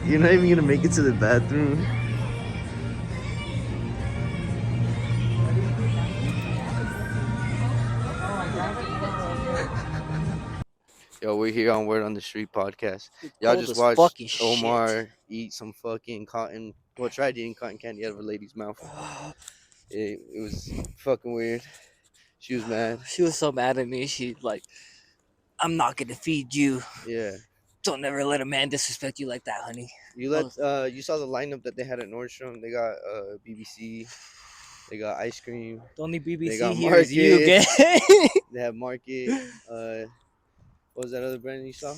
You're not even gonna make it to the bathroom. Yo, we're here on Word on the Street podcast. It's Y'all cold just as watched fucking shit. Omar eat some fucking cotton. Well, tried eating cotton candy out of a lady's mouth. It was fucking weird. She was mad. She was so mad at me. She like, I'm not gonna feed you. Yeah. Don't ever let a man disrespect you like that, honey. You I let was, you saw the lineup that they had at Nordstrom. They got BBC. They got ice cream. the only They BBC got here is you, Market. gang. They have Market. What was that other brand you saw?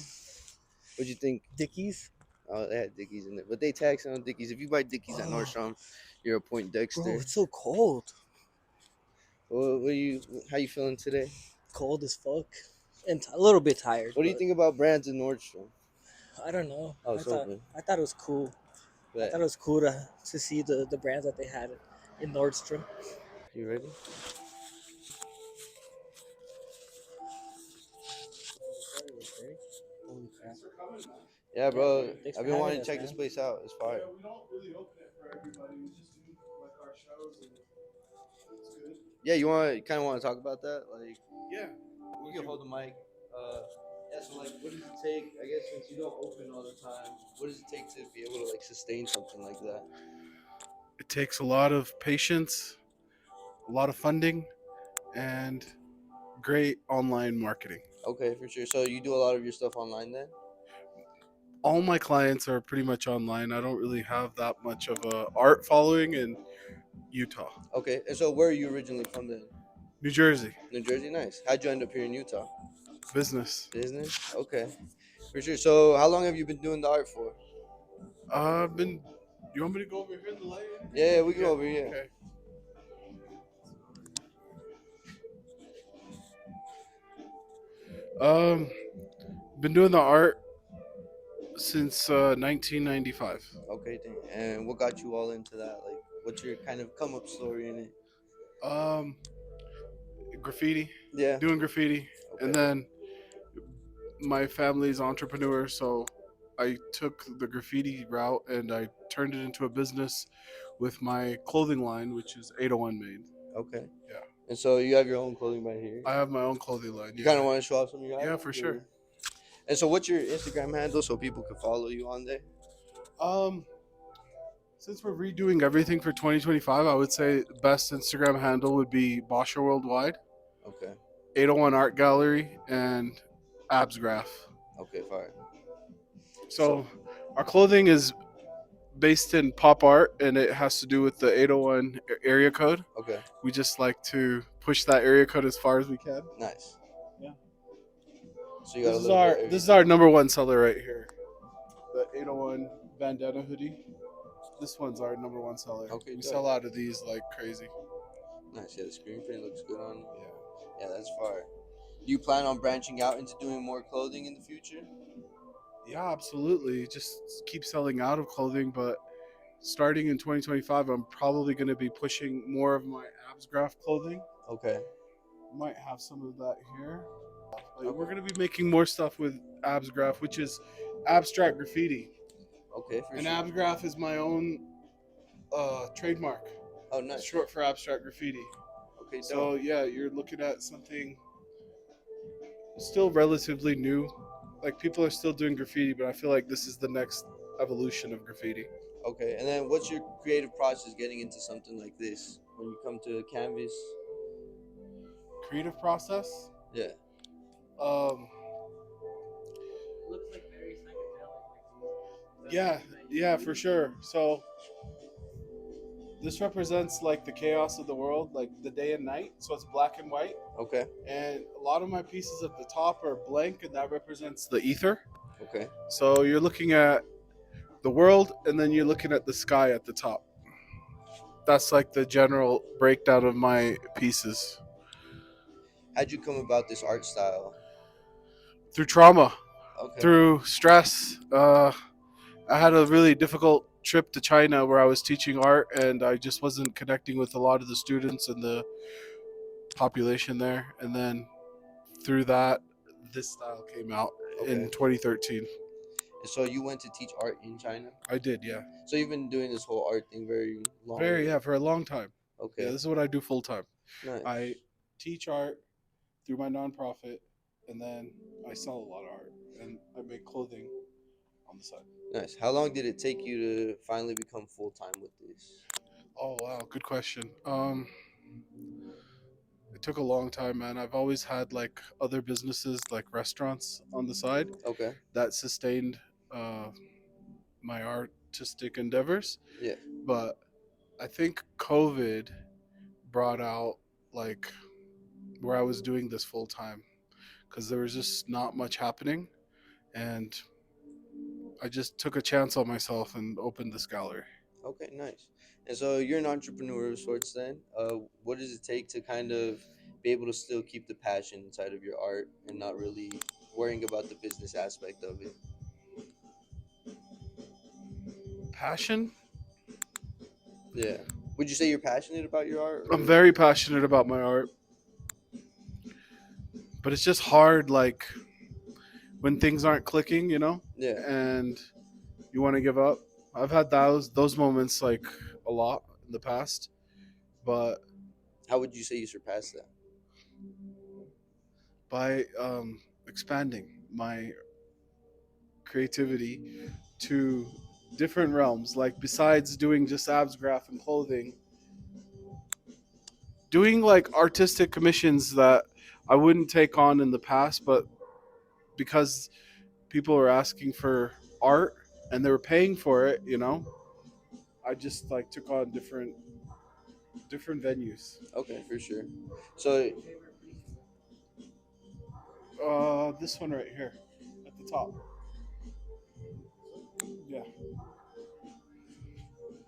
What'd you think? Dickies, Oh, they had Dickies in it, but they tax on Dickies. If you buy Dickies at oh, Nordstrom, you're a Point bro, Dexter. it's so cold. What you? How you feeling today? Cold as fuck, and a little bit tired, What do you but think about brands in Nordstrom? I don't know. Oh, I it's thought open. I thought it was cool. I But thought it was cool to see the brands that they had in Nordstrom. you ready? Holy crap! Yeah, Yeah, bro. thanks I've for been having wanting to us, check this man. place out. It's fire. Yeah, we don't really open it for everybody. We just do like our shows, and it's good. Yeah, you kind of want to talk about that? Like, Yeah. you can hold the mic. Yeah. So, like, what does it take? I guess since you don't open all the time, what does it take to be able to like sustain something like that? It takes a lot of patience, a lot of funding, and great online marketing. Okay, for sure. So you do a lot of your stuff online then? All my clients are pretty much online. I don't really have that much of a art following in Utah. Okay. And so where are you originally from then? New Jersey, New Jersey. Nice. How'd you end up here in Utah? business. Business. Okay. For sure. So how long have you been doing the art for? I've been. You want me to go over here in the light? Yeah, we go Yeah. over here. Okay. Um, been doing the art since 1995. Okay. Dang. And what got you all into that? Like, what's your kind of come up story in it? Um, graffiti, Yeah. doing graffiti, and Okay. then my family's entrepreneur, so I took the graffiti route and I turned it into a business with my clothing line, which is 801 Made. Okay. Yeah, And so you have your own clothing right here. I have my own clothing line. You Yeah, kind of want to show off some of your yeah, items, for sure. or- And so, what's your Instagram handle so people can follow you on there? Um, since we're redoing everything for 2025, I would say best Instagram handle would be BASHAWORLDWIDE, Okay. 801 Art Gallery, and AbsGraph. Okay. Fine. So our clothing is based in pop art, and it has to do with the 801 area code. Okay. We just like to push that area code as far as we can. Nice. Yeah. So you got This a is little our bit of this is our number one seller right here, the 801 bandana hoodie. This one's our number one seller. Okay, We dope. sell out of these like crazy. Nice. Yeah, the screen print looks good on. Yeah. Yeah, that's fire. Do you plan on branching out into doing more clothing in the future? Yeah, absolutely. Just keep selling out of clothing, but starting in 2025, I'm probably going to be pushing more of my AbsGraph clothing. Okay. Might have some of that here. Okay. We're going to be making more stuff with AbsGraph, which is abstract graffiti. Okay. For And sure. AbsGraph is my own trademark. Oh, nice. It's short for abstract graffiti. Okay. Dope. So yeah, you're looking at something still relatively new. Like people are still doing graffiti, but I feel like this is the next evolution of graffiti. Okay. And then, what's your creative process getting into something like this? When you come to a canvas. Creative process. Yeah. Um, Looks like very psychedelic. yeah, for sure. So this represents like the chaos of the world, like the day and night. So it's black and white. Okay. And a lot of my pieces at the top are blank, and that represents the ether. Okay. So you're looking at the world, and then you're looking at the sky at the top. That's like the general breakdown of my pieces. How'd you come about this art style? Through trauma, Okay. through stress. I had a really difficult trip to China where I was teaching art, and I just wasn't connecting with a lot of the students and the population there. And then through that, this style came out in Okay. 2013. So you went to teach art in China? I did, yeah. So you've been doing this whole art thing very long. Very, yeah, for a long time. Okay. Yeah, this is what I do full time. Nice. I teach art through my nonprofit, and then I sell a lot of art, and I make clothing on the side. Nice. How long did it take you to finally become full time with this? Oh wow, good question. It took a long time, man. I've always had like other businesses, like restaurants on the side, Okay. that sustained uh, my artistic endeavors. Yeah. But I think COVID brought out like where I was doing this full time because there was just not much happening, and I just took a chance on myself and opened this gallery. Okay, nice. And so you're an entrepreneur of sorts then. What does it take to kind of be able to still keep the passion inside of your art and not really worrying about the business aspect of it? Passion? Yeah. Would you say you're passionate about your art? Or? I'm very passionate about my art, but it's just hard, like when things aren't clicking, you know, Yeah. and you want to give up. I've had those moments like a lot in the past, but How would you say you surpassed that? by expanding my creativity to different realms, like besides doing just abs graph and clothing, doing like artistic commissions that I wouldn't take on in the past, but because people were asking for art and they were paying for it, you know, I just like took on different venues. Okay, for sure. So, This one right here at the top. Yeah,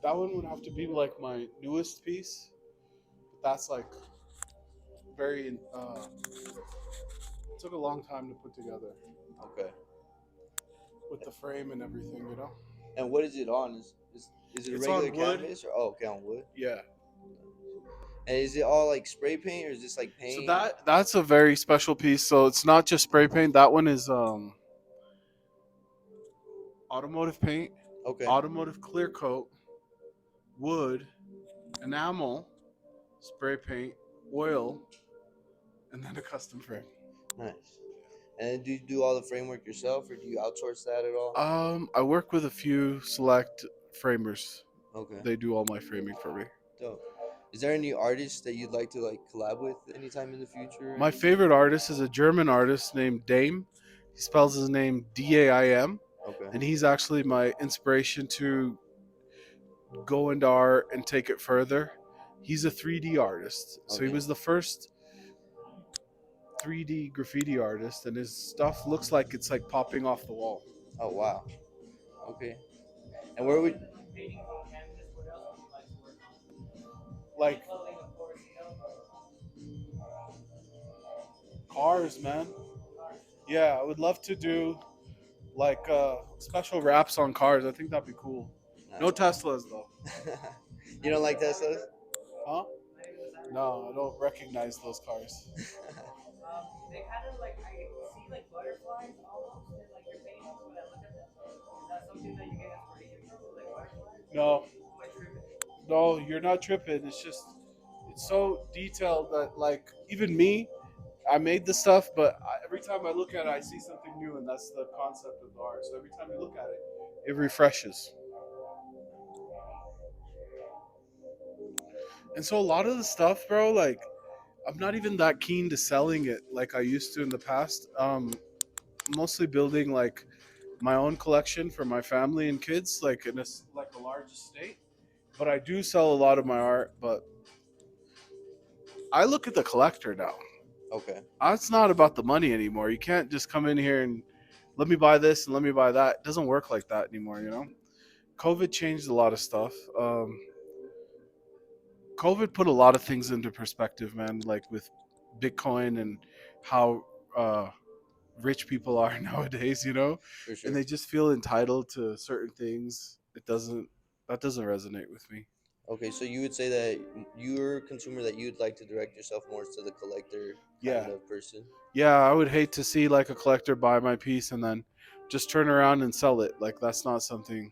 that one would have to be like my newest piece. But that's like very. It took a long time to put together okay. with the frame and everything, you know. And what is it on? Is it a It's regular on wood. canvas or okay on wood? Yeah. And is it all like spray paint or is this like paint? So that's a very special piece. So it's not just spray paint. That one is automotive paint, Okay. automotive clear coat, wood, enamel, spray paint, oil, and then a custom frame. Nice. And do you do all the framework yourself or do you outsource that at all? I work with a few select framers. Okay. They do all my framing for me. Dope. Is there any artists that you'd like to like collab with anytime in the future? My favorite artist is a German artist named Dame. He spells his name Daim, Okay. and he's actually my inspiration to go into art and take it further. He's a 3D artist. So he Okay. was the first 3D graffiti artist, and his stuff looks like it's like popping off the wall. Oh wow. Okay. And where would Like cars, man. Yeah, I would love to do like special wraps on cars. I think that'd be cool. No Teslas though. You don't like Teslas? Huh? No, I don't recognize those cars. They kind of like I see like butterflies almost in like your paintings when I look at them. Is that something that you get inspiration from, like butterflies? No, Am I tripping? no, you're not tripping. It's just it's so detailed that like even me, I made the stuff, but every time I look at it, I see something new, and that's the concept of the art. So every time you look at it, it refreshes. And so a lot of the stuff, bro, like I'm not even that keen to selling it like I used to in the past. Mostly building like my own collection for my family and kids, like in like a large estate. But I do sell a lot of my art. But I look at the collector now. Okay. It's not about the money anymore. You can't just come in here and let me buy this and let me buy that. It doesn't work like that anymore, you know. COVID changed a lot of stuff. COVID put a lot of things into perspective, man. Like with Bitcoin and how rich people are nowadays, you know, For sure. and they just feel entitled to certain things. That doesn't resonate with me. Okay, so you would say that you're a consumer that you'd like to direct yourself more to the collector kind Yeah. of person. Yeah, I would hate to see like a collector buy my piece and then just turn around and sell it. Like that's not something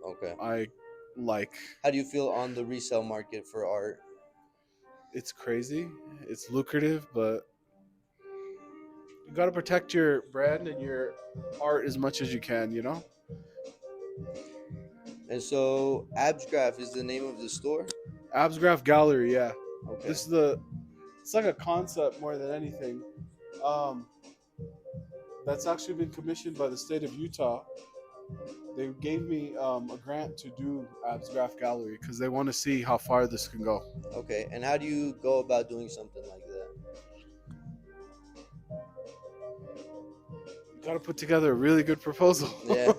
Okay. I like. How do you feel on the resale market for art? It's crazy. It's lucrative, but you got to protect your brand and your art as much as you can, you know? And so, Absgraph is the name of the store. Absgraph Gallery, yeah. Okay. This is the it's like a concept more than anything. Um, that's actually been commissioned by the state of Utah. They gave me a grant to do Absgraph Gallery because they want to see how far this can go. Okay. And how do you go about doing something like that? You got to put together a really good proposal. Yeah.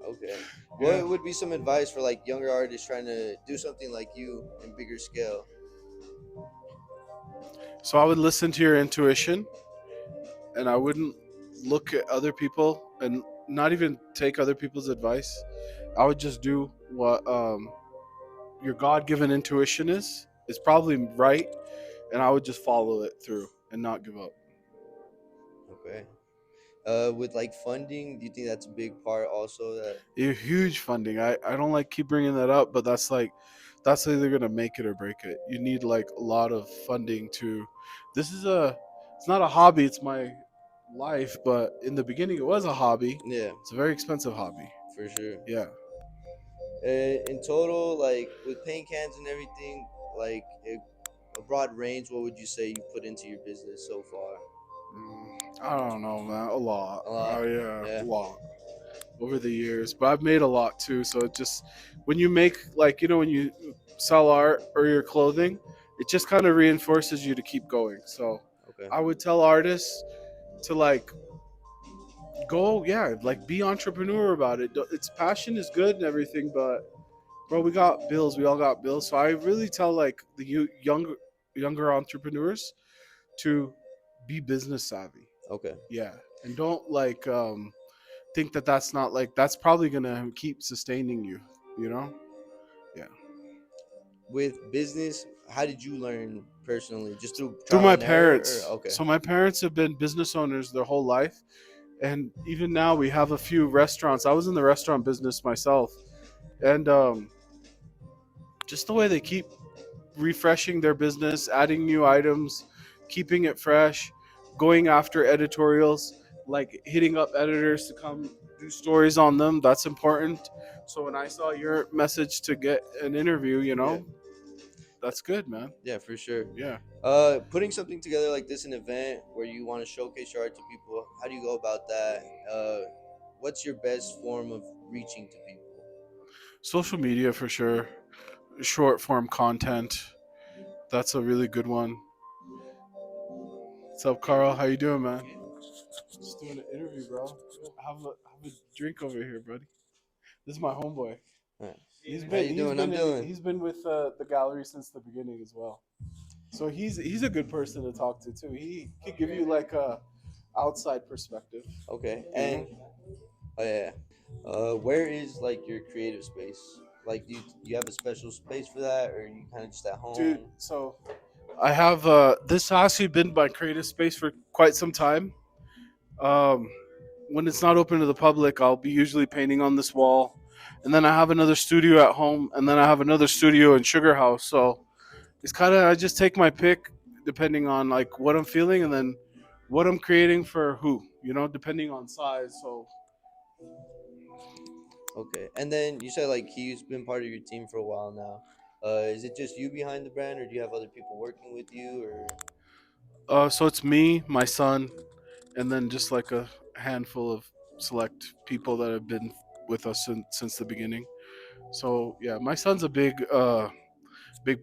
Okay. Yeah. What would be some advice for like younger artists trying to do something like you in bigger scale? So I would listen to your intuition, and I wouldn't look at other people and not even take other people's advice. I would just do what your God-given intuition is. It's probably right, and I would just follow it through and not give up. Okay. With like funding, do you think that's a big part also that A huge funding. I don't like keep bringing that up, but that's either gonna make it or break it. You need like a lot of funding to. This is a. It's not a hobby. It's my life, but in the beginning it was a hobby. yeah, It's a very expensive hobby. for sure. Yeah. In total, like with paint cans and everything, like a broad range, what would you say you put into your business so far? I don't know, man. A lot. A lot. Oh yeah, Yeah. a lot over the years. But I've made a lot too. So it just when you make like when you sell art or your clothing, it just kind of reinforces you to keep going. So Okay. I would tell artists to like go, yeah, like be entrepreneur about it. It's passion is good and everything, but bro, we got bills. We all got bills. So I really tell like the younger entrepreneurs to be business savvy. Okay. Yeah, and don't like think that that's not like that's probably gonna keep sustaining you. You know? Yeah. With business, how did you learn personally? Just through Through trial my and error, or parents. okay, So my parents have been business owners their whole life, and even now we have a few restaurants. I was in the restaurant business myself, and just the way they keep refreshing their business, adding new items, keeping it fresh, going after editorials, like hitting up editors to come do stories on them. That's important. So when I saw your message to get an interview, yeah, that's good, man. yeah, for sure. Yeah. Putting something together like this, an event where you want to showcase your art to people, how do you go about that? What's your best form of reaching to people? Social media for sure. Short form content. That's a really good one. What's up, Carl? How you doing, man? Just doing an interview, bro. Have a drink over here, buddy. This is my homeboy. Alright. He's How been you doing? I'm doing. he's been with the gallery since the beginning as well. So he's a good person to talk to too. He could give you like a outside perspective. Okay, You and know? oh yeah, where is like your creative space? Like, do you have a special space for that, or you kind of just at home? Dude, so I have this has actually been my creative space for quite some time. Um, when it's not open to the public, I'll be usually painting on this wall, and then I have another studio at home, and then I have another studio in Sugar House. So it's kind of I just take my pick depending on like what I'm feeling, and then what I'm creating for who, depending on size. So Okay, and then you said like he's been part of your team for a while now. Is it just you behind the brand, or do you have other people working with you, or so it's me, my son, and then just like a handful of select people that have been with us since the beginning. So yeah, my son's a big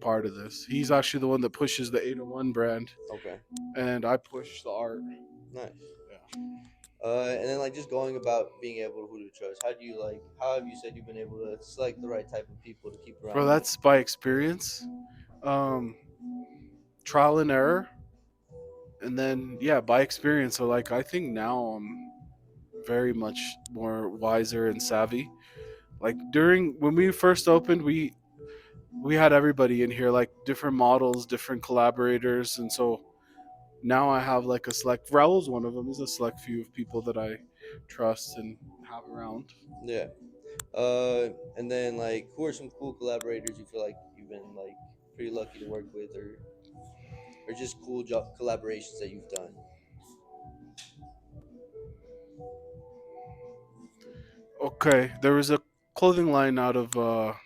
part of this. He's actually the one that pushes the 801 brand, okay, and I push the art. nice. Yeah. And then like just going about being able who to trust. How do you like? How have you said you've been able to select the right type of people to keep around? Bro, you? that's by experience, um, trial and error, and then yeah, by experience. So like, I think now I'm very much more wiser and savvy. Like during when we first opened, we had everybody in here, like different models, different collaborators, and so now I have like a select. Raul's one of them. Is a select few of people that I trust and have around. Yeah. And then like, who are some cool collaborators you feel like you've been like pretty lucky to work with, or just cool collaborations that you've done? Okay, there was a clothing line out of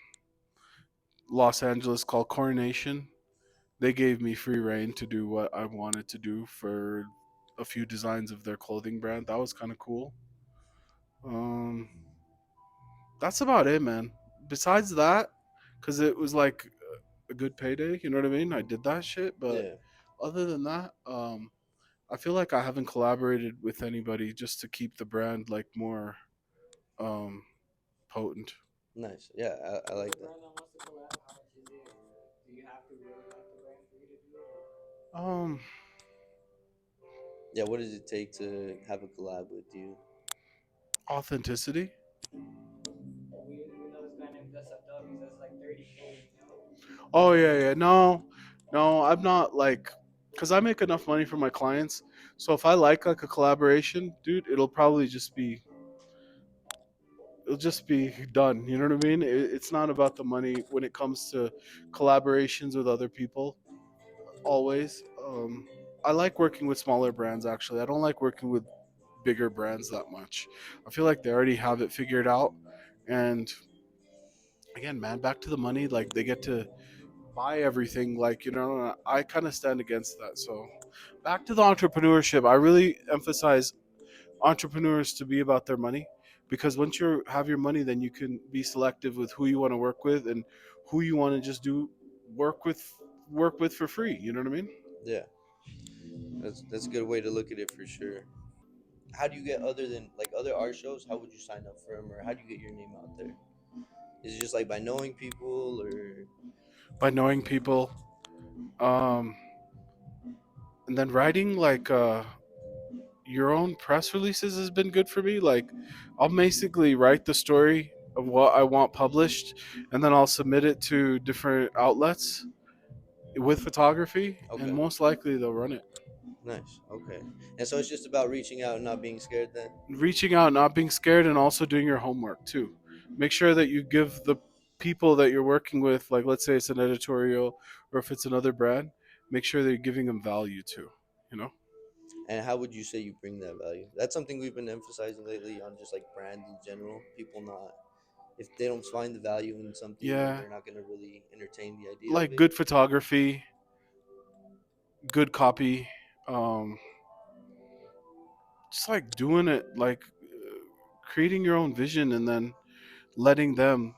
Los Angeles called Coronation. They gave me free reign to do what I wanted to do for a few designs of their clothing brand. That was kind of cool. Um, that's about it, man. Besides that, because it was like a good payday, you know what I mean? I did that shit, but Yeah. other than that, I feel like I haven't collaborated with anybody just to keep the brand like more um, potent. Nice. Yeah, I For like a that. brand that wants to collab, how much is it? Do you have to really like the brand for you to do it? Um, Yeah, what does it take to have a collab with you? Authenticity. We know this guy named Dustin Dub. He says like 30K. You know. Oh yeah, yeah. No, no, I'm not like, cause I make enough money for my clients. So if I like a collaboration, dude, it'll just be done. You know what I mean? It's not about the money when it comes to collaborations with other people. Always, I like working with smaller brands. Actually, I don't like working with bigger brands that much. I feel like they already have it figured out. And again, man, back to the money. Like they get to buy everything. Like I kind of stand against that. So back to the entrepreneurship. I really emphasize entrepreneurs to be about their money, because once you have your money, then you can be selective with who you want to work with and who you want to just do work with work with for free. You know what I mean? Yeah, that's a good way to look at it for sure. How do you get, other than like other art shows? How would you sign up for them, or how do you get your name out there? Is it just like by knowing people, or By knowing people, um, and then writing like your own press releases has been good for me. Like I'll basically write the story of what I want published, and then I'll submit it to different outlets with photography, and okay, most likely they'll run it. nice, okay. And so it's just about reaching out and not being scared then. Reaching out, not being scared, and also doing your homework too. Make sure that you give the people that you're working with, like let's say it's an editorial or if it's another brand, make sure that you're giving them value too. You know? And how would you say you bring that value? That's something we've been emphasizing lately on just like brands in general. People not, if they don't find the value in something, then Yeah, they're not gonna really entertain the idea of like it. good photography, good copy, um, just like doing it, like creating your own vision and then letting them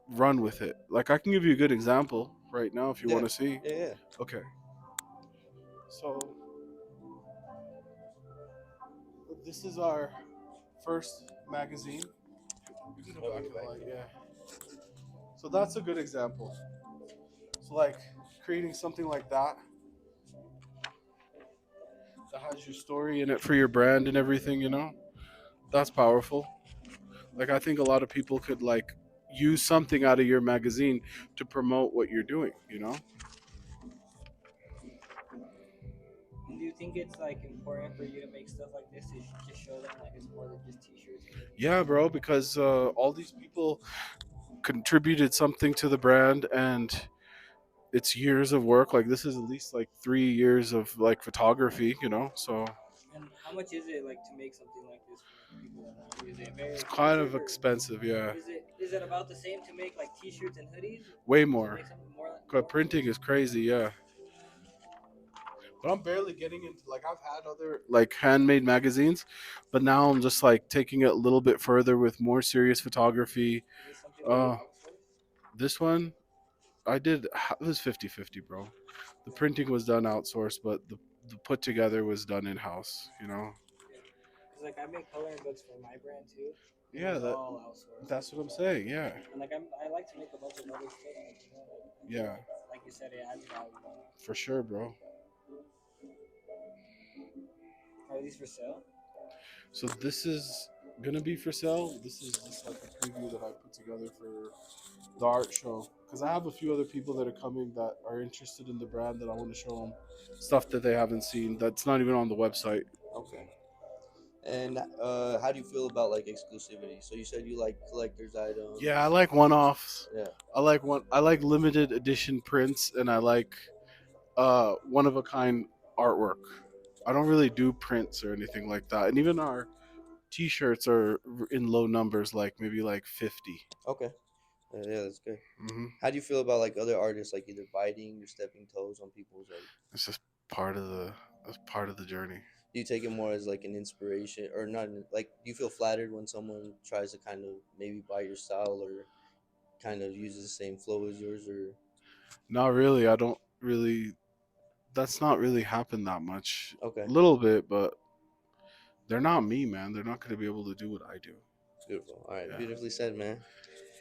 run with it. Like I can give you a good example right now if you Yeah, want to see. yeah, yeah. Okay, so this is our first magazine. You can go Oh, back we're in the back light, there. yeah. So that's a good example. So like creating something like that has your story in it for your brand and everything, that's powerful. Like I think a lot of people could like use something out of your magazine to promote what you're doing. And do you think it's like important for you to make stuff like this to just show them like it's more than just t-shirts and hoodies? Yeah, bro, because all these people contributed something to the brand, and it's years of work. Like this is at least like 3 years of like photography. So And how much is it like to make something like this for like people that want you? Is it very it's kind expensive of or expensive, yeah. is it about the same to make like t-shirts and hoodies? Way To more. make something more 'Cause more? printing is crazy, yeah. But I'm barely getting into, like, I've had other like handmade magazines, but now I'm just like taking it a little bit further with more serious photography. Is it something that you Uh, outsource? this one I did, it was 50-50, bro. The printing was done outsourced, but the put together was done in house. Yeah. Cause like I make coloring books for my brand too, and Yeah, it's all outsourced. that's what I'm saying. Yeah, And like I like to make a bunch of other stuff, like like I feel yeah, like you said, it adds value. for sure, bro. Are these for sale? So this is gonna be for sale. This is just like a preview that I put together for the art show, because I have a few other people that are coming that are interested in the brand that I want to show them stuff that they haven't seen that's not even on the website. Okay. And how do you feel about like exclusivity? So you said you like collector's Yeah, I items. like one-offs. Yeah. I like limited edition prints, and I like one of a kind artwork. I don't really do prints or anything like that. And even our t-shirts are in low numbers, like maybe like 50. Okay. Yeah, that's good. Hmm. How do you feel about like other artists, like either biting or stepping toes on people's like? It's just part of the that's part of the journey. Do you take it more as like an inspiration, or not? Like, do you feel flattered when someone tries to kind of maybe buy your style or kind of uses the same flow as yours, or Not really. I don't really. That's not really happened that much. okay, A little bit, but they're not me, man. They're not going to be able to do what I do. beautiful. All right, Yeah, beautifully said, man.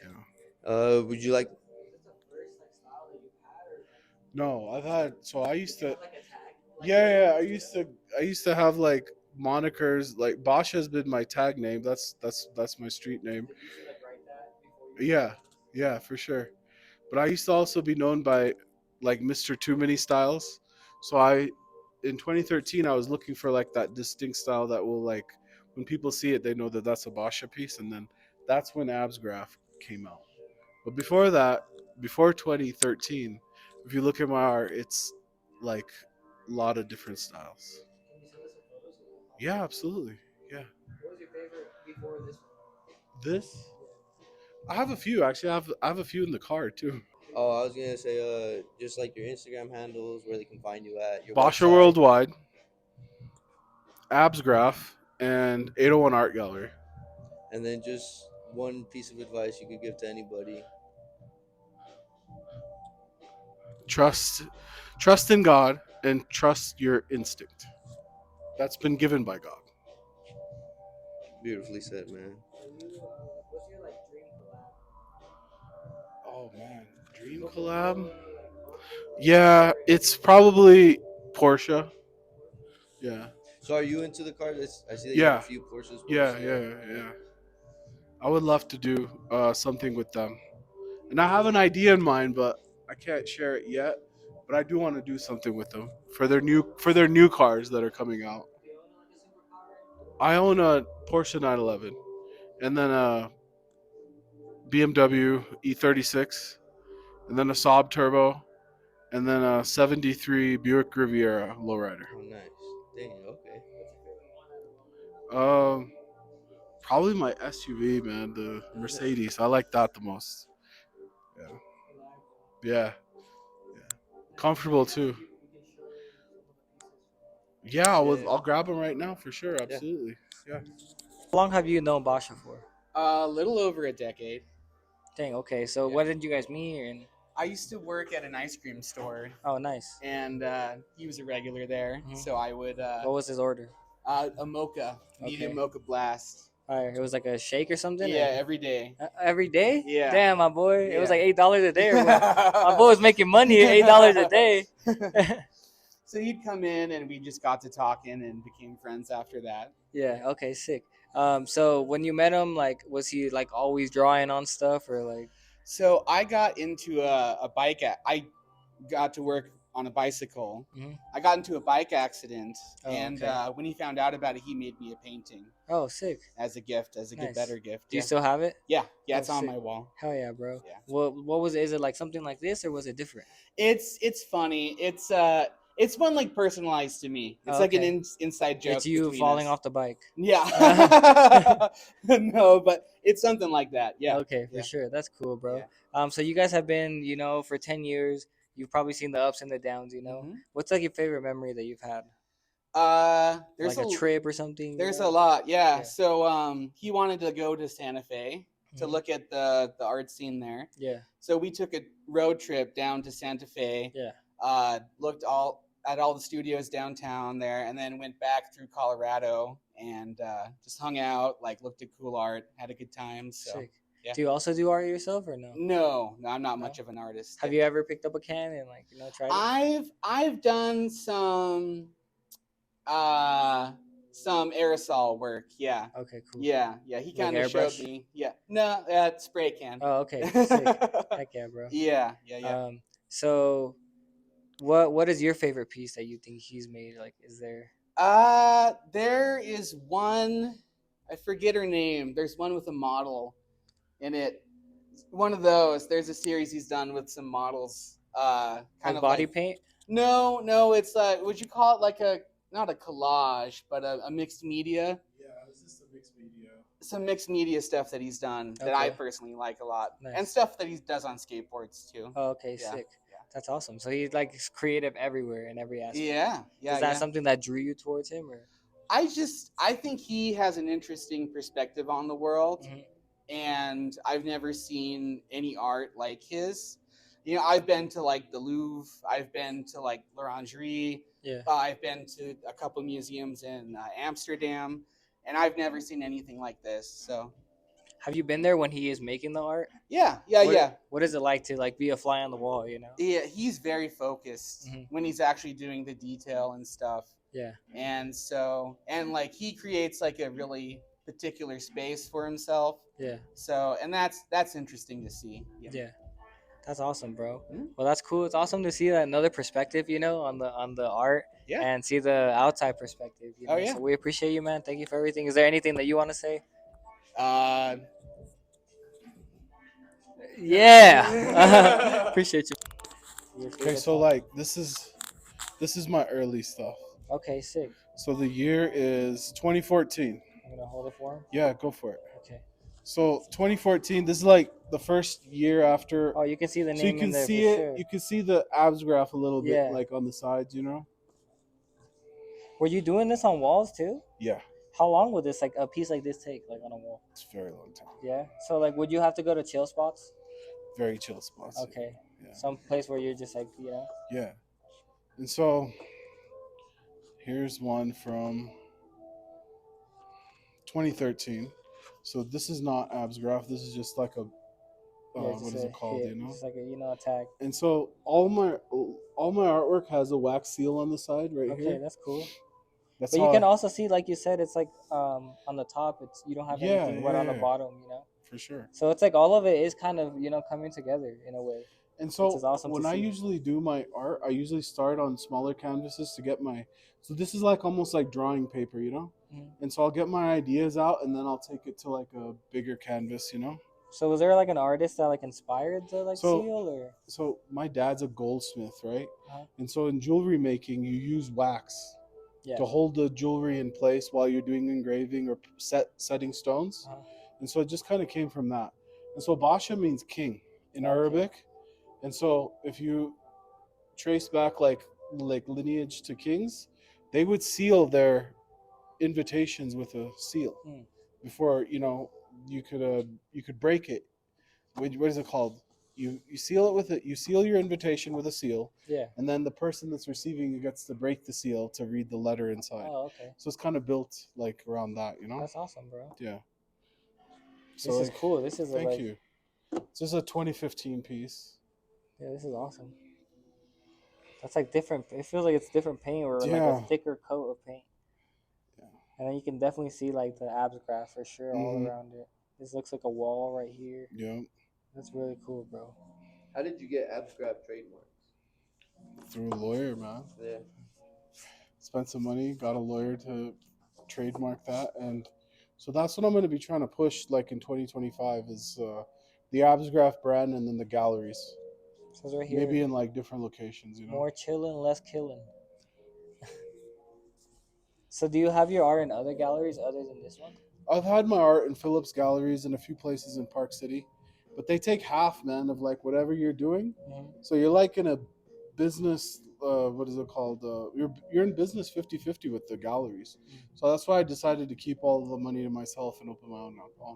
yeah. Would you like? Is this the first like style that you've had, or like No, I've had. So I used do you to. have like a tag? Like Yeah, yeah. a, I used to. I used to have like monikers. Like Basha has been my tag name. That's my street name. did you used to like write that before you? Yeah, yeah, for sure. But I used to also be known by like Mr. Too Many Styles. So I in 2013 I was looking for like that distinct style that will like when people see it they know that that's a Basha piece, and then that's when Absgraph came out. But before that, before 2013, if you look at my art, it's like a lot of different styles. Can you send us some photos of it? Yeah, absolutely. Yeah. What was your favorite before this one? This Yeah. I have a few actually. I have a few in the car too. Oh, I was gonna say, just like your Instagram handles, where they can find you at, your Basha website, Worldwide, Absgraph, and 801 Art Gallery. and then just one piece of advice you could give to anybody. Trust, trust in God and trust your instinct. That's been given by God. Beautifully said, man. Are you? What's your like dream collab? Oh man, dream collab. Coca-Cola, like Yeah, it's probably Porsche. Porsche? Yeah, So, are you into the cars? I see that you have a yeah, few Porsches yeah, posted. yeah, yeah. I would love to do something with them, and I have an idea in mind, but I can't share it yet. But I do want to do something with them for their new cars that are coming out. Do you own like a supercar or anything? I own a Porsche 911 and then a BMW E36 and then a Saab Turbo and then a 73 Buick Riviera lowrider. Oh, nice. Dang. Okay. What's your favorite one out of all? Um, Probably my SUV, man, the Mercedes. I like that the most. Yeah, Reliable. yeah, yeah. And if you Comfortable have time, too. we can show some of the pieces from the collection. Yeah, Yeah. I'll grab them right now for sure. Yeah. Absolutely. Yeah. How long have you known Basha for? A little over a decade. Dang. Okay. So Yeah. when did you guys meet? And I used to work at an ice cream store, oh, nice. and he was a regular there. Mhm. So I would What was his order? a mocha, medium Okay. mocha blast. All right. It was like a shake or something. Yeah, or- every day. Every day. Yeah. Damn, my boy. It was Yeah. like $8 a day. Or what? My boy was making money at $8 a day. So he'd come in, and we just got to talking and became friends after that. Yeah. Okay. Sick. So when you met him, like, was he like always drawing on stuff or like? So I got into a bike. I got to work on a bicycle. Mhm. I got into a bike accident, Oh, and okay. when he found out about it, he made me a painting Oh, sick. as a gift, as a Nice. good better gift. Do you Yeah, still have it? yeah, Oh, it's on sick. my wall. Hell yeah, bro. Yeah. What was it? Is it like something like this or was it different? It's funny. It's one like personalized to me. It's Oh, like an okay. inside joke. It's you between falling us. off the bike. Yeah. No, but it's something like that. Yeah. Okay, for Yeah. sure. That's cool, bro. Yeah. So you guys have been, for 10 years. You've probably seen the ups and the downs. Mhm. What's like your favorite memory that you've had? There's Like a a trip or something? there's a lot. Yeah. Yeah. So he wanted to go to Santa Fe to Mhm. look at the art scene there. Yeah, So we took a road trip down to Santa Fe. yeah. Looked at all the studios downtown there, and then went back through Colorado and just hung out, like looked at cool art, had a good time. So Sick. yeah. Do you also do art yourself or no? no, I'm not No? much of an artist. Have you ever picked up a can and like, tried it? I've done some aerosol work. Yeah. Okay, cool. Yeah. He Like kind of showed airbrush? me. Yeah. No, spray can. Oh, okay. Sick. Heck yeah, bro. Yeah. So what is your favorite piece that you think he's made? Like, is there There is one. I forget her name. There's one with a model in it. One of those. There's a series he's done with some models. Kind Like of body like paint? no. It's would you call it like a not a collage, but a mixed media? Yeah, this is some mixed media. Some mixed media stuff that he's done that I Okay. personally like a lot, and Nice. stuff that he does on skateboards too. Oh, okay, Yeah. sick. That's awesome. So he's like creative everywhere in every aspect. Yeah. Is that something that drew you towards him, or? I think he has an interesting perspective on the world, Mhm. and I've never seen any art like his. You know, I've been to like the Louvre, I've been to like l'Orangerie, Yeah. I've been to a couple museums in Amsterdam, and I've never seen anything like this. So Have you been there when he is making the art? yeah. What is it like to like be a fly on the wall? You know? Yeah, he's very focused Mhm. when he's actually doing the detail and stuff. Yeah. And so, and like he creates like a really particular space for himself. Yeah. So, and that's interesting to see. Yeah. That's awesome, bro. Mhm. Well, that's cool. It's awesome to see that another perspective, you know, on the art Yeah. and see the outside perspective. You know? Oh, yeah. So we appreciate you, man. Thank you for everything. Is there anything that you want to say? Uh, Yeah. Appreciate you. Okay, so like this is my early stuff. Okay, sick. So the year is 2014. I'm gonna hold it for him. Yeah, go for it. Okay. So 2014, this is like the first year after. Oh, you can see the name So you in can there see for it. sure. You can see the abs graph a little Yeah. bit, like on the sides, you know. Were you doing this on walls too? Yeah, How long would this like a piece like this take, like on a wall? it's a very long time. Yeah. So like, would you have to go to chill spots? Very chill spots. Okay. Yeah. Some place where you're just like, you know. Yeah. And so here's one from 2013. So this is not abs graph. This is just like a Just what is a it called? hit, You know. just like a tag. And so all my artwork has a wax seal on the side right Okay, here. that's cool. That's But how you can I- also see, like you said, it's like on the top. It's you don't have anything wet on the yeah. bottom, you know. for sure. So it's like all of it is kind of coming together in a way. And so Which is awesome to when I see. usually do my art, I usually start on smaller canvases to get my. So this is like almost like drawing paper, you know. Mhm. And so I'll get my ideas out, and then I'll take it to like a bigger canvas, you know. So was there like an artist that like inspired the like So- seal or? So my dad's a goldsmith, right? Uh-huh. And so in jewelry making, you use wax Yeah. to hold the jewelry in place while you're doing engraving or setting stones. Uh-huh. And so it just kind of came from that. And so Basha means king in Okay. Arabic. And so if you trace back like lineage to kings, they would seal their invitations with a seal Mm. before you could break it. What is it called? You seal it with it. You seal your invitation with a seal, Yeah. and then the person that's receiving it gets to break the seal to read the letter inside. Oh, okay. So it's kind of built like around that, you know? That's awesome, bro. Yeah. This is cool. This is Thank like, you. This is a 2015 piece. Yeah, this is awesome. That's like different. It feels like it's different paint or like Yeah. a thicker coat of paint. Yeah. And then you can definitely see like the abs graph for sure all Mhm. around it. This looks like a wall right here. Yeah. That's really cool, bro. How did you get abstract trademarks? Through a lawyer, man. Yeah. Spent some money, got a lawyer to trademark that, and so that's what I'm going to be trying to push like in 2025 is the Absgraph brand and then the galleries. So it's right here. Maybe in like different locations, you know. More chilling, less killing. So do you have your art in other galleries other than this one? I've had my art in Phillips galleries and a few places in Park City, but they take half, man, of like whatever you're doing. Mhm. So you're like in a business, what is it called? You're in business 50-50 with the galleries. So that's why I decided to keep all the money to myself and open my own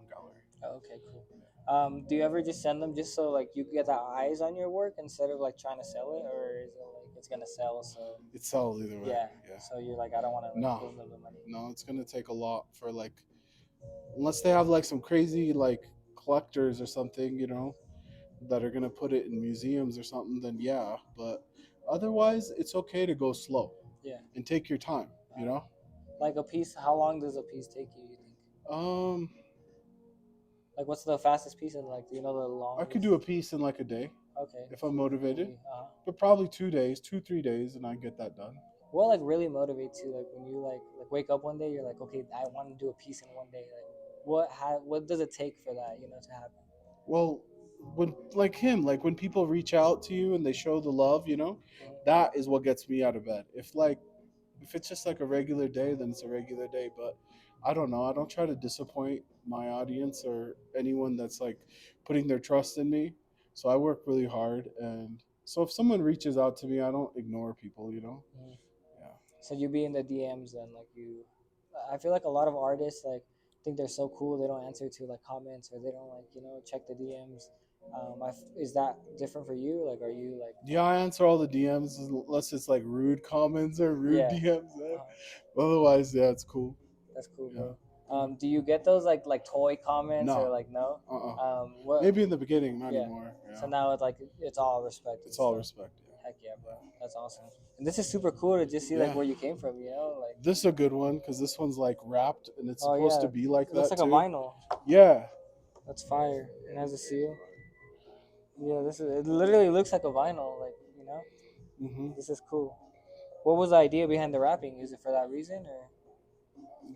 gallery. Oh, okay, cool. Do you ever just send them just so like you get the eyes on your work instead of like trying to sell it, or is it like it's gonna sell? So It sells either way. yeah. So you're like, I don't want to like, No. give them the money. No, it's gonna take a lot for like, unless they have like some crazy like collectors or something, you know, that are gonna put it in museums or something. Then yeah, but otherwise, it's okay to go slow. Yeah. And take your time, you know. Like a piece, how long does a piece take you? You think? Like, what's the fastest piece and like, do you know the longest? I could do a piece in like a day Okay. if I'm motivated, Uh-huh. but probably 2 days, 2-3 days, and I get that done. what like really motivates you? Like when you like wake up one day, you're like, okay, I want to do a piece in one day. Like what does it take for that, to happen? Well, when like him, like when people reach out to you and they show the love, that is what gets me out of bed. If it's just like a regular day, then it's a regular day. But I don't know. I don't try to disappoint my audience or anyone that's like putting their trust in me. So I work really hard, and so if someone reaches out to me, I don't ignore people. Mm. Yeah. So you be in the DMs and like you, I feel like a lot of artists like think they're so cool they don't answer to like comments or they don't like check the DMs. Is that different for you? Like, are you like Yeah, I answer all the DMs unless it's like rude comments or rude yeah? DMs. Uh, Otherwise, yeah, it's cool. that's cool, Yeah. bro. Do you get those like toy comments or No. like no? Uh-uh. What? Maybe in the beginning, not Yeah. anymore. Yeah. So now it's like it's all respect and It's all stuff. respect. Heck yeah, bro. That's awesome. And this is super cool to just see like Yeah. where you came from. Like This is a good one because this one's like wrapped and it's oh supposed yeah, to be like it looks that like a too. vinyl. Yeah. That's fire. It has a seal. Yeah, this is. It literally looks like a vinyl. Like hmm this is cool. What was the idea behind the wrapping? Is it for that reason or?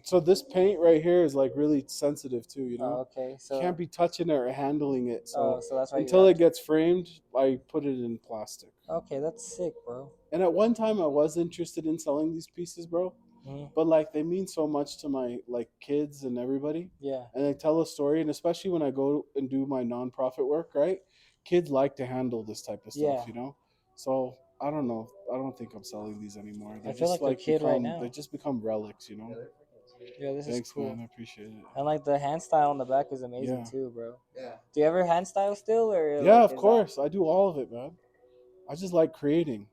So this paint right here is like really sensitive too. Oh, okay. You can't be touching it or handling it. Oh, So so that's why you until it wrapped gets framed, I put it in plastic. Okay, that's sick, bro. And at one time, I was interested in selling these pieces, bro. Mhm. But like they mean so much to my like kids and everybody, Yeah. and they tell a story. And especially when I go and do my nonprofit work, right? Kids like to handle this type of stuff, Yeah. So I don't know. I don't think I'm selling these anymore. They I feel just like a kid right now. They just become relics. Yeah, this Thanks, is cool. man. I appreciate it. And like the hand style on the back is amazing Yeah. too, bro. Yeah. Do you ever hand style still or? Yeah, like, of is course. I do all of it, man. I just like creating.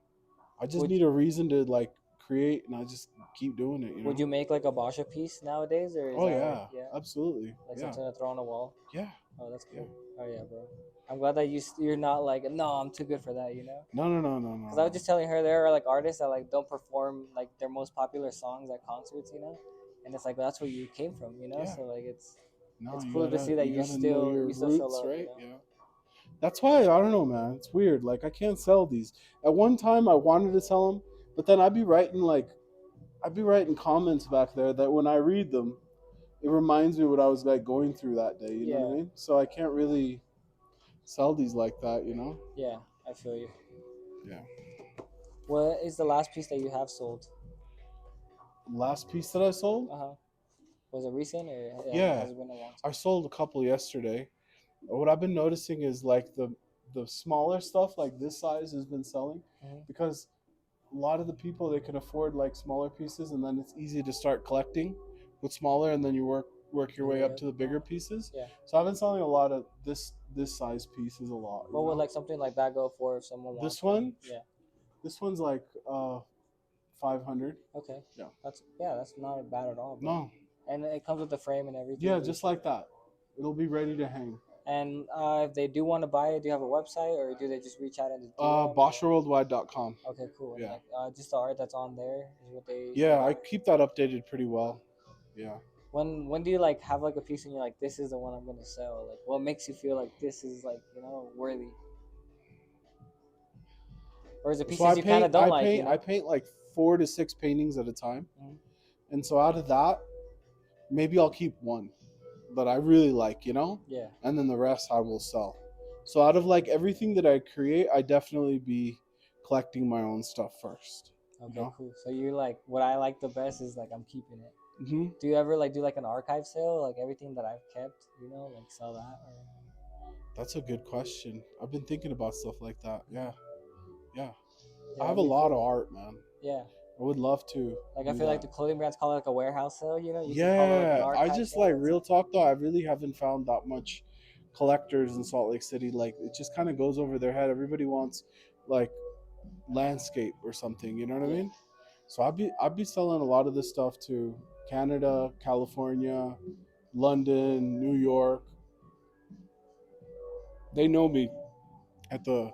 I just Would- need a reason to like create, and I just keep doing it. Would you make like a Basha piece nowadays, or is Oh that yeah, like, yeah, absolutely. like Yeah, something to throw on a wall? yeah. Oh, that's cool. Oh yeah, bro. I'm glad that you're not like no, I'm too good for that, No. Because I was just telling her there are like artists that like don't perform like their most popular songs at concerts, and it's like that's where you came from, Yeah. So like it's You cool to see that you gotta know still your you still show roots, love, right? Yeah. That's why I don't know, man. It's weird. Like I can't sell these. At one time, I wanted to sell them, but then I'd be writing comments back there that when I read them, it reminds me what I was like going through that day. You know what I Yeah. mean? So I can't really sell these like that. Yeah, I feel you. Yeah. What is the last piece that you have sold? Last piece that I sold, Was it recent or Yeah. has it been a long time? I sold a couple yesterday. What I've been noticing is like the smaller stuff, like this size, has been selling Mhm. because a lot of the people, they can afford like smaller pieces, and then it's easy to start collecting with smaller, and then you work your way up to the bigger pieces. Yeah. So I've been selling a lot of this size pieces a lot. What would like something like that go for if someone wants This one? Yeah. This one's like 500. Okay. Yeah. That's not bad at all. Bro. No. And it comes with the frame and everything. Yeah, just like that. It'll be ready to hang. And if they do want to buy it, do you have a website or do they just reach out and just BASHAWORLDWIDE.com. Okay, cool. Yeah. Like, just the art that's on there is what they. Yeah, I keep that updated pretty well. Yeah. When do you like have like a piece and you're like, this is the one I'm gonna sell? Like, what makes you feel like this is like worthy? Or is it pieces you kind of don't like? I paint like 4 to 6 paintings at a time, Mhm. and so out of that, maybe I'll keep one that I really like, Yeah. and then the rest I will sell. So out of like everything that I create, I definitely be collecting my own stuff first. Okay, cool. So you like what I like the best is like I'm keeping it. hmm Do you ever like do like an archive sale, like everything that I've kept, like sell that? Or... That's a good question. I've been thinking about stuff like that. Yeah. Yeah, I have a that'd be lot cool. of art, man. Yeah. I would love to. Like I do feel like that. the clothing brands call it like a warehouse sale, You can call it like an Yeah, I archive just sale. like real talk though. I really haven't found that much collectors in Salt Lake City. Like it just kind of goes over their head. Everybody wants like landscape or something. You know what I mean? So I'd be selling a lot of this stuff to Canada, California, London, New York. They know me at the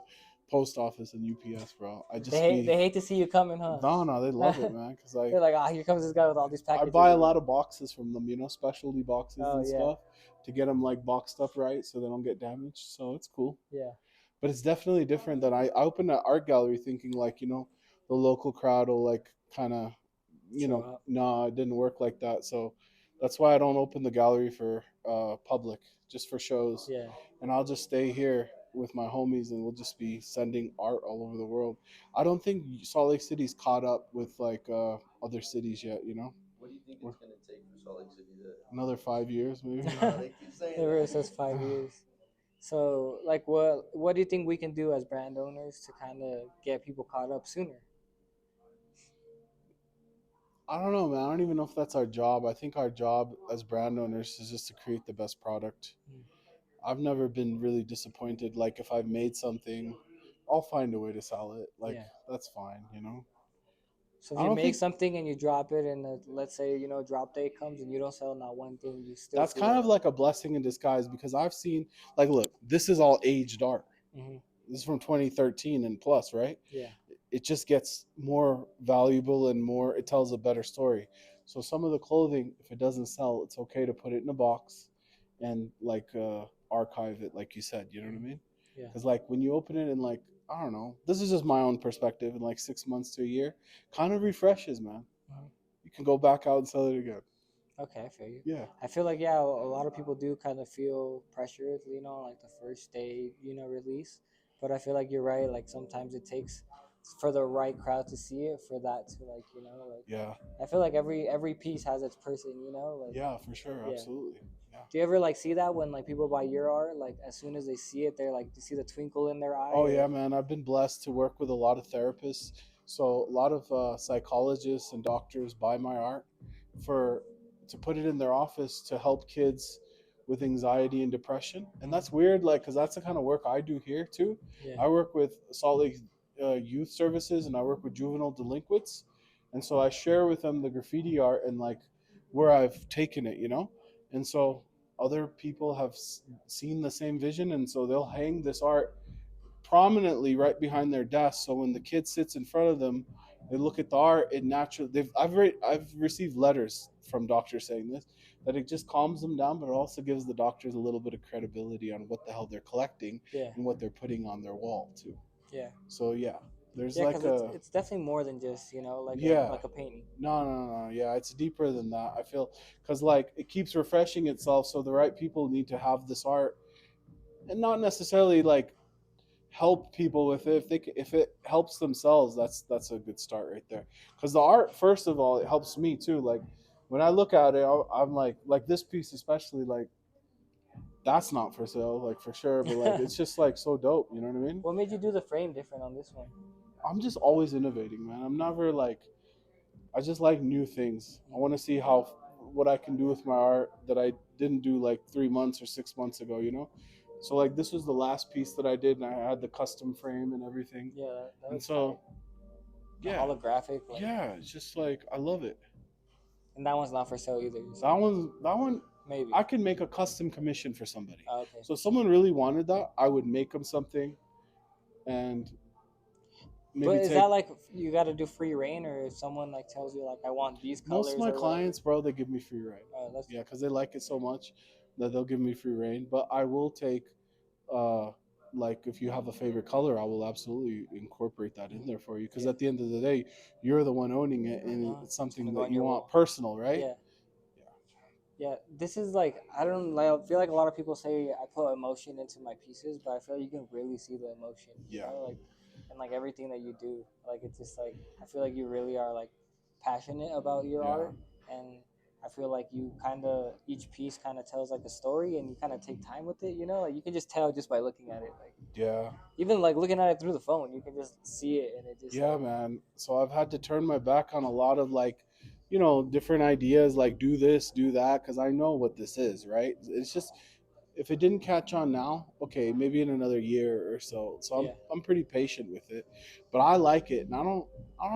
post office and UPS, bro. I just They hate to see you coming, huh? no, they love it, man. Because They're like, here comes this guy with all these I packages. buy a lot of boxes from them, specialty boxes Oh, and yeah. stuff to get them like boxed up right so they don't get damaged. So it's cool. Yeah. But it's definitely different than I opened an art gallery thinking like, the local crowd will like kind of, Show up. nah, it didn't work like that. So that's why I don't open the gallery for public, just for shows. Yeah. And I'll just stay here with my homies, and we'll just be sending art all over the world. I don't think Salt Lake City's caught up with like other cities yet. What do you think it's gonna take for Salt Lake City to? Another 5 years, maybe. They keep saying It that. says 5 years. So, like, what do you think we can do as brand owners to kind of get people caught up sooner? I don't know, man. I don't even know if that's our job. I think our job as brand owners is just to create the best product. Mm. I've never been really disappointed. Like if I've made something, I'll find a way to sell it. Like Yeah. that's fine. So if I you don't make think something and you drop it, and let's say drop day comes and you don't sell not one thing, you still that's feel kind of like a blessing in disguise because I've seen like look, this is all aged art. hmm This is from 2013 and plus, right? yeah, It just gets more valuable and more it tells a better story. So some of the clothing, if it doesn't sell, it's okay to put it in a box and like archive it, like you said. You know what I hmm mean? yeah, Because like when you open it in like I don't know, this is just my own perspective. In like 6 months to a year, kind of refreshes, man. Mhm. You can go back out and sell it again. okay, I feel you. Yeah, I feel like yeah, a lot of people do kind of feel pressured, like the first day, release. But I feel like you're right. Like sometimes it takes for the right crowd to see it for that to like. yeah, I feel like every piece has its person, like yeah, for sure, yeah. absolutely. Yeah. Do you ever like see that when like people buy your art, like as soon as they see it, they're like, do you see the twinkle in their eye? Oh Or yeah, man. I've been blessed to work with a lot of therapists. So a lot of psychologists and doctors buy my art for to put it in their office to help kids with anxiety and depression. And that's weird, like, because that's the kind of work I do here too. yeah, I work with Salt Lake Youth Services, and I work with juvenile delinquents, and so I share with them the graffiti art and like where I've taken it. And so other people have seen the same vision, and so they'll hang this art prominently right behind their desk. So when the kid sits in front of them, they look at the art. It naturally, I've received letters from doctors saying this that it just calms them down, but it also gives the doctors a little bit of credibility on what the hell they're collecting yeah, and what they're putting on their wall too. yeah, So yeah, there's yeah. like Because it's a it's definitely more than just like a yeah. like a painting. No, no, no, no. Yeah, it's deeper than that. I feel because like it keeps refreshing itself, so the right people need to have this art, and not necessarily like help people with it. If it helps themselves, that's a good start right there. Because the art, first of all, it helps me too. Like when I look at it, I'm like this piece especially, like that's not for sale, like for sure. But like it's just like so dope. You know what I mean? What made you do the frame different on this one? I'm just always innovating, man. I'm never like I just like new things. I want to see how what I can do with my art that I didn't do like 3 months or 6 months ago. So like this was the last piece that I did, and I had the custom frame and everything. Yeah, that And was tight. so The yeah, holographic, like, yeah, it's just like I love it. and that one's not for sale either. So That one maybe. I can make a custom commission for somebody. Oh, okay. So if someone really wanted that, I would make them something and maybe But is take that like you got to do free reign, or if someone like tells you like I want these colors? most of my or whatever? clients, bro, they give me free reign. That's Yeah, because they like it so much that they'll give me free reign. But I will take uh like if you have a favorite color, I will absolutely incorporate that in there for you because Yeah. at the end of the day, you're the one owning it, and Uh-huh. it's It's something gonna go that on you your want wall. personal, right? Yeah. Yeah, this is like I don't like. I feel like a lot of people say I put emotion into my pieces, but I feel like you can really see the emotion. Yeah. Like and like everything that you do. Like it's just like I feel like you really are like passionate about your Yeah. art, and I feel like you kind of each piece kind of tells like a story, and you kind of take time with it. Like you can just tell just by looking at it. Like Yeah. even like looking at it through the phone, you can just see it, and it just Yeah, man. So I've had to turn my back on a lot of like, different ideas like do this, do that, because I know what this is, right? It's just if it didn't catch on now, okay, maybe in another year or so. So I'm yeah, I'm pretty patient with it, but I like it, and I don't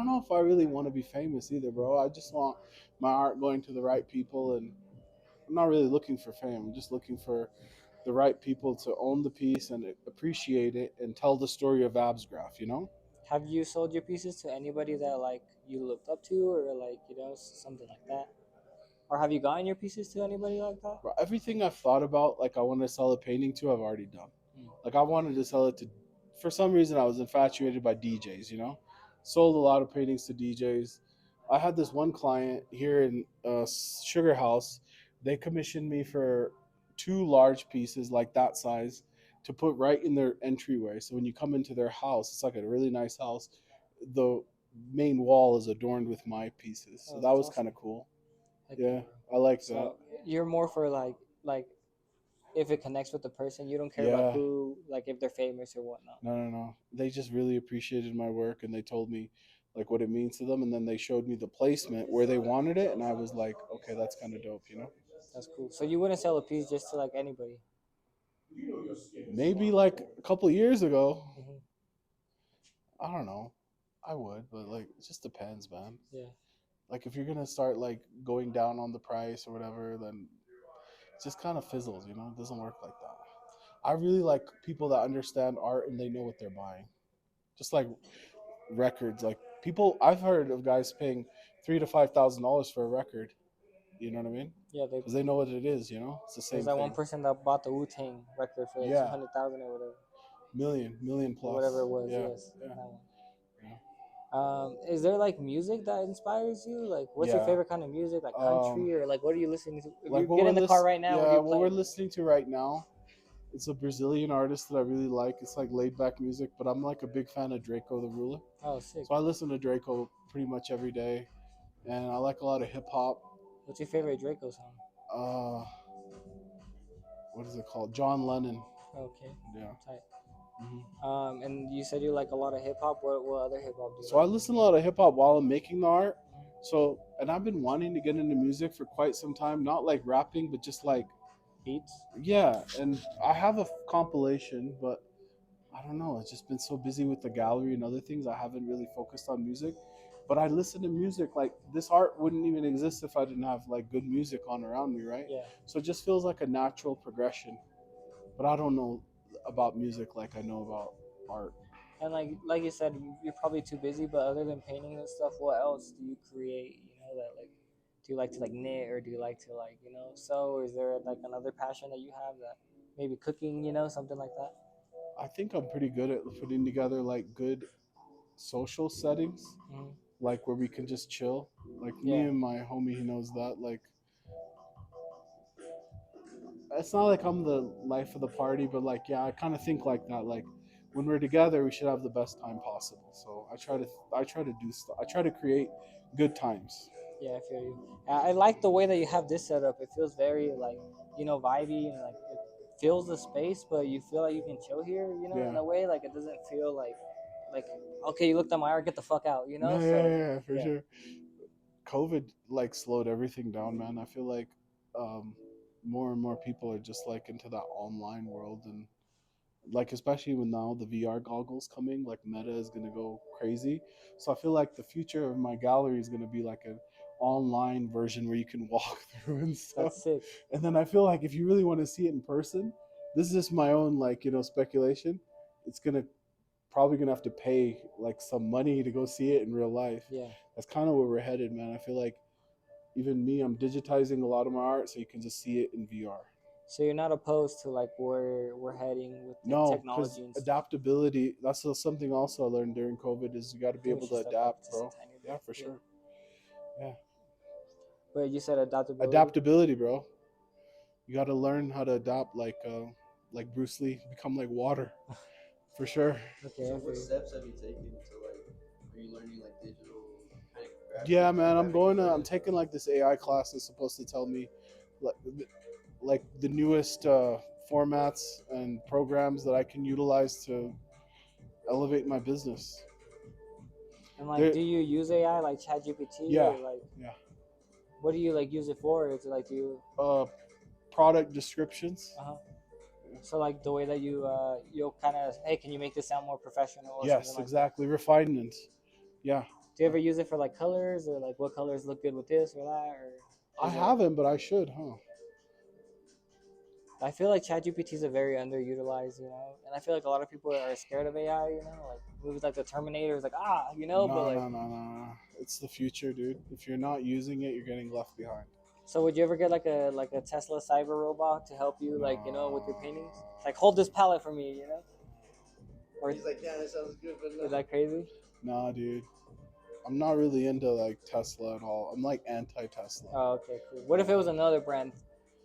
know if I really want to be famous either, bro. I just want my art going to the right people, and I'm not really looking for fame. I'm just looking for the right people to own the piece and appreciate it and tell the story of Absgraph. Have you sold your pieces to anybody that like you looked up to, or like something like that? Or have you gotten your pieces to anybody like that? Bro, everything I've thought about, like I want to sell a painting to, I've already done. Mm. Like I wanted to sell it to, for some reason, I was infatuated by DJs. sold a lot of paintings to DJs. I had this one client here in Sugar House. They commissioned me for two large pieces like that size to put right in their entryway. So when you come into their house, it's like a really nice house. The main wall is adorned with my pieces. So Oh, that that's was kind awesome. of cool. Heck yeah, Yeah, bro. I like that. So you're more for like if it connects with the person, you don't care about Yeah. who, like if they're famous or whatnot. No, no, no. They just really appreciated my work and they told me like what it means to them and then they showed me the placement where they wanted it and I was like, okay, that's kind of dope, you know? That's cool. So you wouldn't sell a piece just to like anybody. Maybe like a couple of years ago, Hmm. I don't know. I would, but like it just depends, man. Yeah. Like if you're going to start like going down on the price or whatever, then it just kind of fizzles, you know? It doesn't work like that. I really like people that understand art and they know what they're buying. Just like records. Like people, I've heard of guys paying $3,000 to $5,000 for a record. You know what I mean? Yeah, Because they know what it is. You know, it's the there's same that one thing. person that bought the Wu Tang record for like two Yeah, hundred thousand or whatever, million or plus. whatever it was. Yeah, Yes, yeah, that one. yeah. Is there like music that inspires you? Like, what's your Yeah. favorite kind of music? Like Um, country or like what are you listening to? If you like what get we're in the car listening, right now, what do yeah, you what we're play? listening to right now. It's a Brazilian artist that I really like. It's like laid back music, but I'm like a big fan of Draco the Ruler. Oh, sick. So I listen to Draco pretty much every day, and I like a lot of hip hop. What's your favorite Draco song? Uh, what is it called? John Lennon. Okay, Yeah. tight. Hmm. And you said you like a lot of hip hop. What other hip hop do you So I like? listen to a lot of hip hop while I'm making the art. So, and I've been wanting to get into music for quite some time, not like rapping, but just like, Beats. yeah. And I have a compilation, but I don't know. It's just been so busy with the gallery and other things. I haven't really focused on music. But I listen to music like this art wouldn't even exist if I didn't have like good music on around me, right? Yeah. So it just feels like a natural progression. But I don't know about music like I know about art. And like you said, you're probably too busy. But other than painting and stuff, what else do you create? You know that like, do you like to like knit or do you like to like sew? Or is there like another passion that you have that maybe cooking? Something like that. I think I'm pretty good at putting together like good social settings, Hmm. like where we can just chill. Like me Yeah. and my homie, he knows that. Like it's not like I'm the life of the party, but like yeah, I kind of think like that. Like when we're together, we should have the best time possible. So I try to do stuff. I try to create good times. Yeah, I feel you. I like the way that you have this set up. It feels very like vibey and like it fills the space, but you feel like you can chill here. In Yeah. a way, like it doesn't feel like okay, you looked at my art, get the fuck out. No, yeah, So yeah, yeah, for yeah, sure. COVID like slowed everything down, man. I feel like um, more and more people are just like into that online world and like especially when now the VR goggles coming, like Meta is gonna go crazy. So I feel like the future of my gallery is gonna be like an online version where you can walk through and stuff. that's sick. And then I feel like if you really want to see it in person, this is just my own like speculation. It's probably gonna have to pay like some money to go see it in real life. Yeah. That's kind of where we're headed, man. I feel like even me, I'm digitizing a lot of my art so you can just see it in VR. So you're not opposed to like where we're heading with No, because technology and stuff. adaptability, that's something also I learned during COVID is you got to I be think we able to should step back adapt, just a bro. tiny Yeah, bit. for Yeah. sure. Yeah. But you said adaptability. Adaptability, bro. You got to learn how to adapt like Bruce Lee, become like water. For sure. Okay, So I what feel you. steps have you taken to like? Are you learning like digital kind of Yeah, graphics? Do man, you have any I'm friends? taking like this AI class that's supposed to tell me like, like the newest formats and programs that I can utilize to elevate my business. And like, There, do you use AI like ChatGPT yeah, or like yeah. what do you like use it for? Is it like do you? Uh, product descriptions. Uh-huh. So like the way that you'll kind of hey, can you make this sound more professional or something Yes, like that? exactly. Refinement. Yeah. Do you ever use it for like colors or like what colors look good with this or that or I is it? haven't, but I should, huh? I feel like ChatGPT is a very underutilized, and I feel like a lot of people are scared of AI, like movies like The Terminator is like but No, like no, no, no, no. It's the future, dude. If you're not using it, you're getting left behind. so would you ever get like a Tesla cyber robot to help you like with your No. paintings? It's like hold this palette for me. Or He's like, yeah, that sounds good, but no. is that crazy? Nah, dude. I'm not really into like Tesla at all. I'm like anti-Tesla. Oh, okay, cool. What if it was another brand,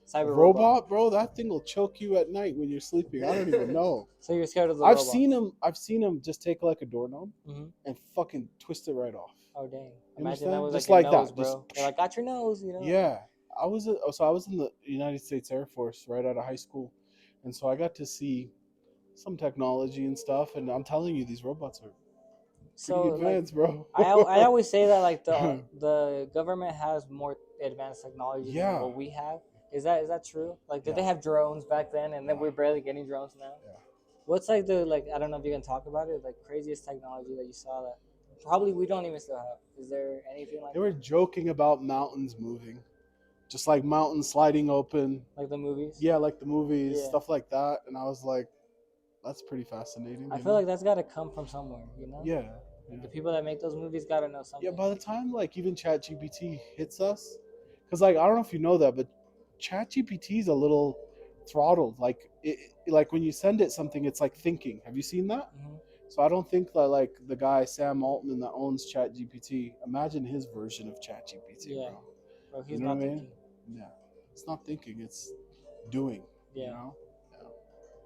A cyber robot, bro, that thing will choke you at night when you're sleeping. I don't even know. So you're scared of the I've robots? seen him. I've seen him just take like a doorknob Mhm. and fucking twist it right off. Oh dang! You Imagine that understand? was Just like your like nose, that. bro. Just They're like, got your nose, you know? yeah. I was in the United States Air Force right out of high school, and so I got to see some technology and stuff. And I'm telling you, these robots are So pretty like, advanced, bro. I always say that like the government has more advanced technology than Yeah. what we have. Is that true? Like, did they Yeah. have drones back then, and then Yeah. we're barely getting drones now? Yeah. What's like the like? I don't know if you can talk about it. Like craziest technology that you saw that probably we don't even still have. Is there anything like They were joking about mountains moving, just like mountains sliding open. like the movies? Yeah, like the movies, Yeah. stuff like that. And I was like, that's pretty fascinating. I you feel know? like that's got to come from somewhere, you know? Yeah. Like, Yeah. the people that make those movies got to know something. Yeah, by the time like even ChatGPT hits us, because like I don't know if you know that, but ChatGPT is a little throttled. Like like when you send it something, it's like thinking. Have you seen that? Mhm. So I don't think that like the guy Sam Altman that owns ChatGPT. Imagine his version of ChatGPT, Yeah. bro. Bro, he's You know not what I mean? thinking. Yeah, it's not thinking; it's doing. Yeah. You know?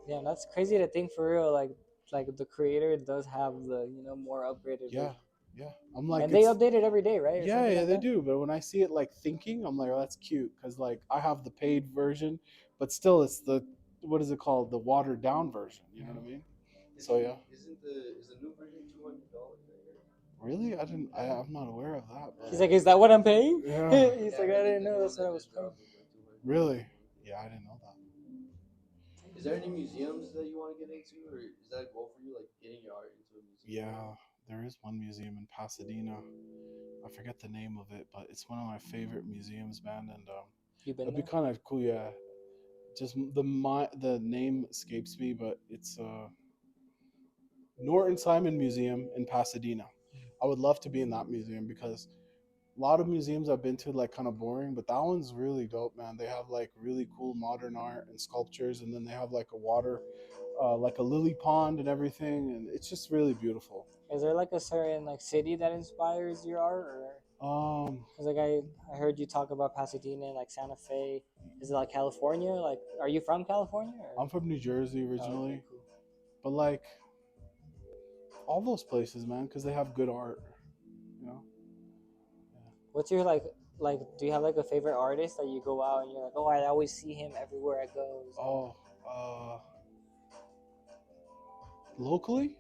Yeah, that's crazy to think for real. Like the creator does have the more upgraded Yeah, version, yeah. I'm like, and they it's update it every day, right? Or yeah, something yeah, like they that? do. But when I see it like thinking, I'm like, oh, that's cute because like I have the paid version, but still, it's the what is it called? The watered down version. You know what I mean? So yeah. Is the new version $200? Really? I didn't. I'm not aware of that, bro. He's like, is that what I'm paying? Yeah. He's like, I didn't know that's what I was paying. Really? Yeah, I didn't know that. Is there any museums that you want to get into, or is that a goal for you, like getting your art into a museum? Yeah, there is one museum in Pasadena. I forget the name of it, but it's one of my favorite museums, man. And You been it'd be there? kind of cool, yeah. Just the name escapes me, but it's Norton Simon Museum in Pasadena. I would love to be in that museum because a lot of museums I've been to like kind of boring, but that one's really dope, man. They have like really cool modern art and sculptures, and then they have like a water, like a lily pond and everything, and it's just really beautiful. Is there like a certain like city that inspires your art, or because like I heard you talk about Pasadena, like Santa Fe. Is it like California? Like, are you from California? Or? I'm from New Jersey Oh, originally, okay, cool. but like all those places, man, because they have good art, you know. What's your like? Do you have like a favorite artist that you go out and you're like, oh, I always see him everywhere I go? Oh, locally,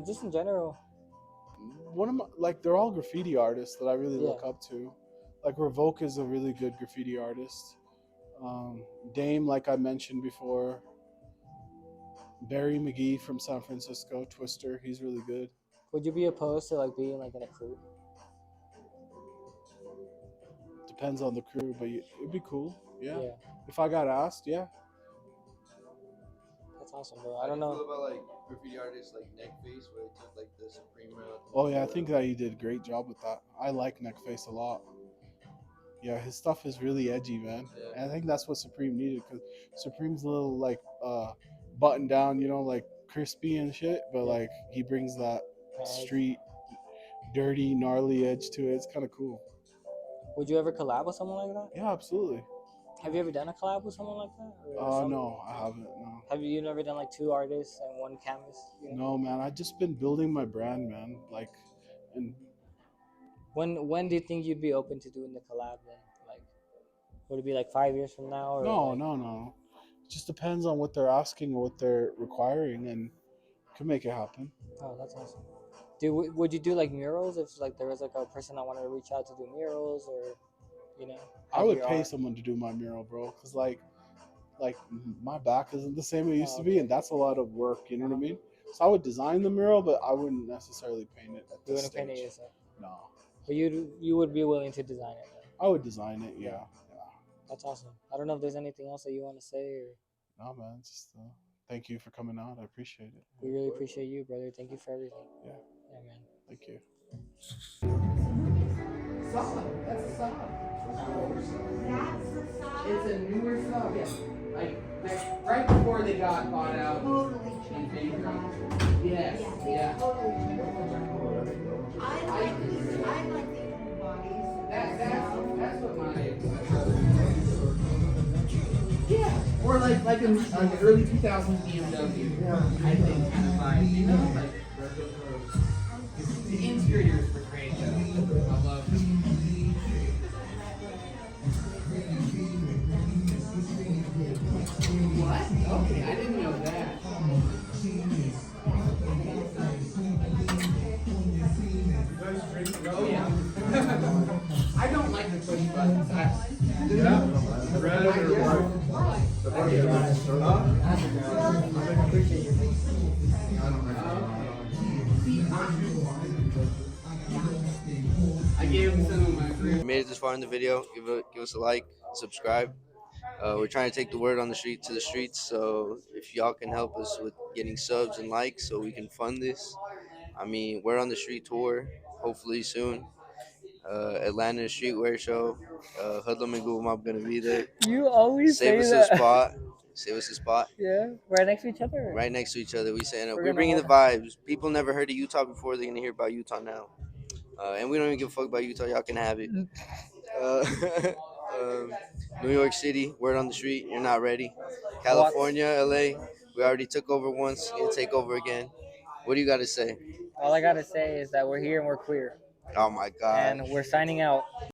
Just in general. one of my like they're all graffiti artists that I really Yeah. look up to. Like Revoke is a really good graffiti artist. Dame, like I mentioned before. Barry McGee from San Francisco, Twister, he's really good. Would you be opposed to like being like in a crew? Depends on the crew, but it'd be cool. Yeah. Yeah. If I got asked, yeah. That's awesome, bro. How I don't do you know. feel about like graffiti artists like Neckface, where they took like the Supreme route? Oh yeah, I think that he did a great job with that. I like Neckface a lot. Yeah, his stuff is really edgy, man. Yeah. And I think that's what Supreme needed because Supreme's a little like button down, like crispy and shit, but Yeah. like he brings that Edge. street, dirty, gnarly edge to it. It's kind of cool. Would you ever collab with someone like that? Yeah, absolutely. Have you ever done a collab with someone like that? Or No, I haven't. No. Have you never done like two artists and one canvas? No, man. I just been building my brand, man. Like, and When do you think you'd be open to doing the collab then? Like, would it be like 5 years from now? Or no, like... no. It just depends on what they're asking or what they're requiring, and can make it happen. Oh, that's awesome. Would you do like murals if like there was like a person that wanted to reach out to do murals, or I have would your pay art? someone to do my mural, bro, because like my back isn't the same it used Oh, to be, and that's a lot of work. You know what I mean? So I would design the mural, but I wouldn't necessarily paint it at You this wouldn't paint it stage. yourself, No, but you would be willing to design it. Then. I would design it. Yeah. That's awesome. I don't know if there's anything else that you want to say, or No, man. Just thank you for coming out. I appreciate it. we really appreciate you, brother. Thank you for everything. Yeah. Yeah, man. Thank you. Sub. That's a sub. It's a newer sub, yeah. Like right before they got bought out. Totally in changed. Bakery. Yeah. Yeah. I like the bodies. That's what my yeah, or like an early 2000s BMW. I think kind of vibe, you know, like the interiors were great though. I love them. What? Okay, I didn't know that. Oh yeah. I don't like the push buttons. I gave him some of my If free. you made it this far in the video, give us a like, subscribe. We're trying to take the word on the street to the streets, so if y'all can help us with getting subs and likes so we can fund this. I mean, we're on the street tour, hopefully soon. Atlanta Streetwear Show. Hoodlum and Google Mob gonna be there. You always Save say us a that. spot. Save us a spot. Yeah, right next to each other. Right next to each other. We saying We're we're gonna bringing the hold- vibes. People never heard of Utah before. They're gonna hear about Utah now. And we don't even give a fuck about Utah. Y'all can have it. Uh, um, New York City, word on the street. You're not ready. California, LA. We already took over once. Gonna take over again. What do you got to say? All I gotta say is that we're here and we're queer, Oh my God. and we're signing out.